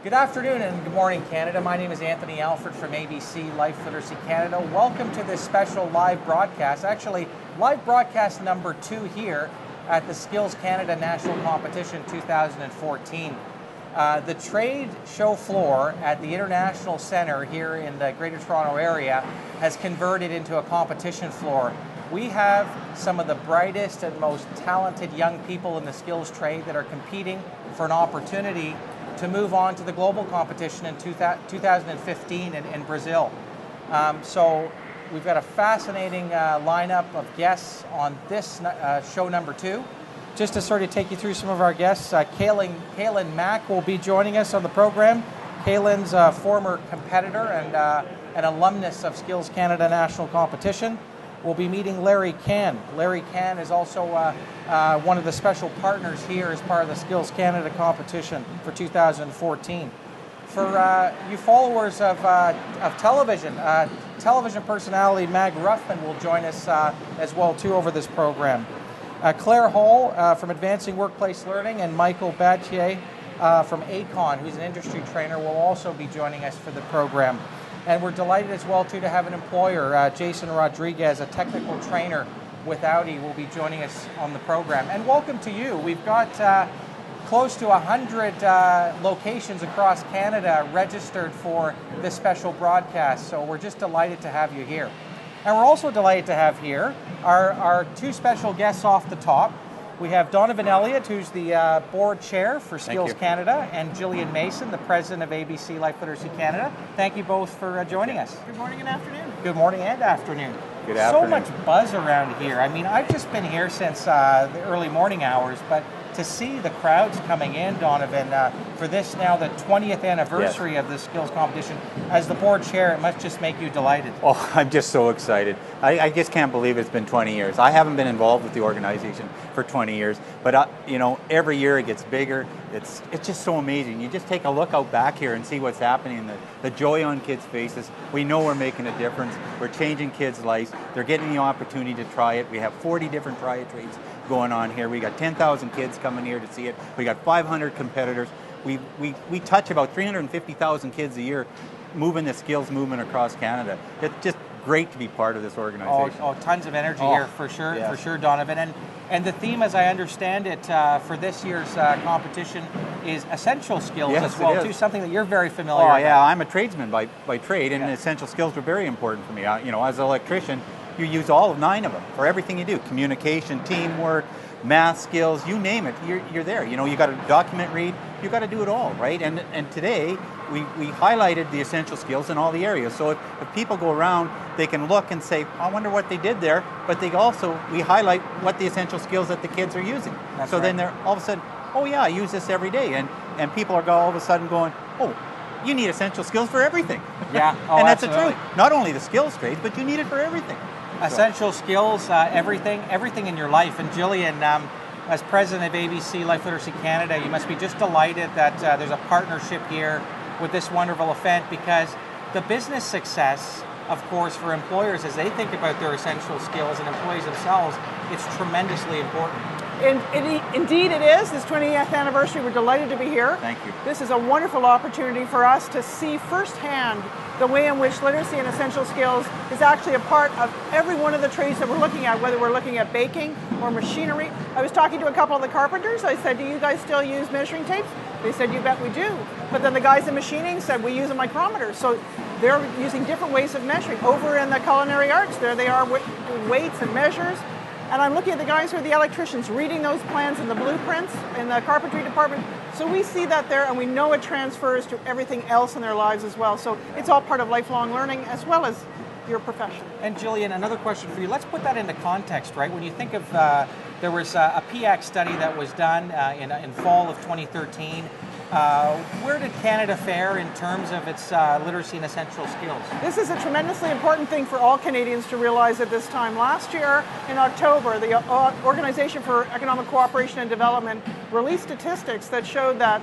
Good afternoon and good morning, Canada. My name is Anthony Alford from ABC Life Literacy Canada. Welcome to this special live broadcast, actually live broadcast number 2 here at the Skills Canada National Competition 2014. The trade show floor at the International Centre here in the Greater Toronto area has converted into a competition floor. We have some of the brightest and most talented young people in the skills trade that are competing for an opportunity to move on to the global competition in 2015 in Brazil. So we've got a fascinating lineup of guests on this show number 2. Just to sort of take you through some of our guests, Kaylin Mack will be joining us on the program. Kaylin's a former competitor and an alumnus of Skills Canada National Competition. We'll be meeting Larry Can. Larry Can is also one of the special partners here as part of the Skills Canada competition for 2014. For you followers of television, television personality Mag Ruffman will join us as well too over this program. Claire Hall from Advancing Workplace Learning and Michael Battier from ACON, who's an industry trainer, will also be joining us for the program. And we're delighted as well too to have an employer, Jason Rodriguez, a technical trainer with Audi, will be joining us on the program. And welcome to you. We've got close to 100 locations across Canada registered for this special broadcast, so we're just delighted to have you here. And we're also delighted to have here our 2 special guests off the top. We have Donovan Elliott, who's the board chair for Skills Canada, and Gillian Mason, the president of ABC Life Literacy Canada. Thank you both for joining us. Good morning and afternoon. Good morning and afternoon. Good afternoon. So much buzz around here. I mean, I've just been here since the early morning hours, but to see the crowds coming in, Donovan, for this now the 20th anniversary of the skills competition, as the board chair, it must just make you delighted. Oh, I'm just so excited. I just can't believe it's been 20 years. I haven't been involved with the organization for 20 years, but you know, every year it gets bigger. It's just so amazing. You just take a look out back here and see what's happening, the joy on kids' faces. We know we're making a difference. We're changing kids' lives. They're getting the opportunity to try it. We have 40 different try-it-trades going on here. We got 10,000 kids coming here to see it. We got 500 competitors. We touch about 350,000 kids a year moving the skills movement across Canada. It's just great to be part of this organization. Oh, tons of energy here for sure, Donovan. And the theme, as I understand it, for this year's competition is essential skills as well too. Something that you're very familiar with. Oh yeah, I'm a tradesman by trade, and essential skills are very important for me. You know, as an electrician, you use all 9 of them for everything you do: communication, teamwork, math skills, you name it, you're there. You know, you got to document read, you got to do it all, right? And today we highlighted the essential skills in all the areas. So if people go around, they can look and say, I wonder what they did there, but we highlight what the essential skills that the kids are using. That's so right. Then they're all of a sudden, oh yeah, I use this every day, and people are all of a sudden going, oh, you need essential skills for everything. Yeah, and that's absolutely. the truth. Not only the skills trades, but you need it for everything. Essential skills, everything in your life. And Gillian, as president of ABC Life Literacy Canada, you must be just delighted that there's a partnership here with this wonderful event, because the business success, of course, for employers as they think about their essential skills and employees themselves, it's tremendously important. Indeed it is. This 20th anniversary, we're delighted to be here. Thank you. This is a wonderful opportunity for us to see firsthand the way in which literacy and essential skills is actually a part of every one of the trades that we're looking at, whether we're looking at baking or machinery. I was talking to a couple of the carpenters. I said, do you guys still use measuring tapes? They said, you bet we do. But then the guys in machining said, we use a micrometer. So they're using different ways of measuring. Over in the culinary arts, there they are doing weights and measures. And I'm looking at the guys who are the electricians, reading those plans and the blueprints in the carpentry department. So we see that there, and we know it transfers to everything else in their lives as well. So it's all part of lifelong learning as well as your profession. And Gillian, another question for you. Let's put that into context, right? When you think of, there was a PAC study that was done in fall of 2013. Where did Canada fare in terms of its literacy and essential skills? This is a tremendously important thing for all Canadians to realize at this time. Last year in October, the Organization for Economic Cooperation and Development released statistics that showed that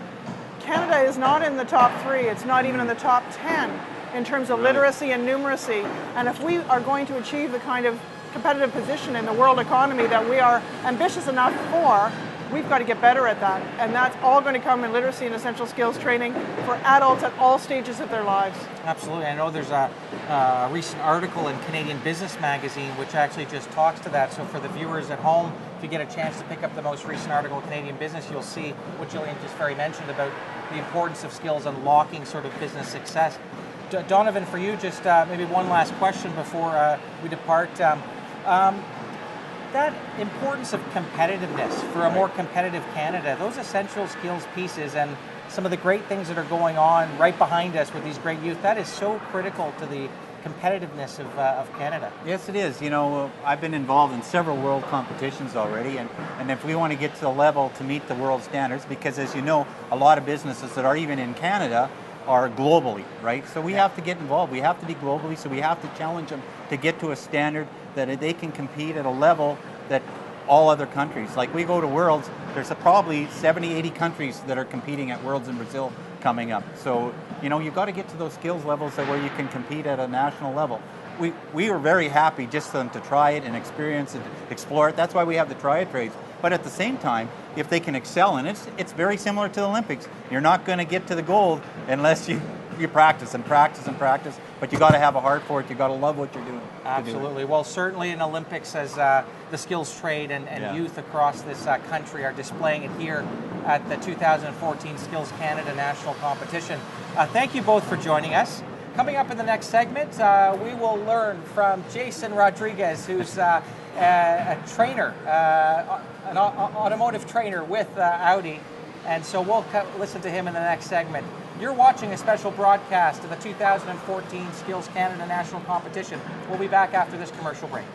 Canada is not in the top 3, it's not even in the top 10 in terms of literacy and numeracy. And if we are going to achieve the kind of competitive position in the world economy that we are ambitious enough for, we've got to get better at that. And that's all going to come in literacy and essential skills training for adults at all stages of their lives. Absolutely. I know there's a recent article in Canadian Business Magazine which actually just talks to that. So for the viewers at home, if you get a chance to pick up the most recent article in Canadian Business, you'll see what Jillian just very mentioned about the importance of skills unlocking sort of business success. Donovan, for you, just maybe one last question before we depart. That importance of competitiveness for a more competitive Canada, those essential skills pieces and some of the great things that are going on right behind us with these great youth, that is so critical to the competitiveness of Canada. Yes, it is. You know, I've been involved in several world competitions already, and if we want to get to the level to meet the world standards, because as you know, a lot of businesses that are even in Canada are globally, right? So we have to get involved. We have to be globally, so we have to challenge them to get to a standard that they can compete at a level that all other countries, like we go to Worlds, there's probably 70, 80 countries that are competing at Worlds in Brazil coming up. So, you know, you've got to get to those skills levels where you can compete at a national level. We were very happy just for them to try it and experience it, explore it. That's why we have the triad trades. But at the same time, if they can excel, and it's very similar to the Olympics, you're not going to get to the gold unless you practice and practice and practice, but you got to have a heart for it. You got to love what you're doing. Absolutely. Well, certainly in Olympics, as the skills trade and youth across this country are displaying it here at the 2014 Skills Canada National Competition. Thank you both for joining us. Coming up in the next segment, we will learn from Jason Rodriguez, who's a trainer, an automotive trainer with Audi. And so we'll listen to him in the next segment. You're watching a special broadcast of the 2014 Skills Canada National Competition. We'll be back after this commercial break.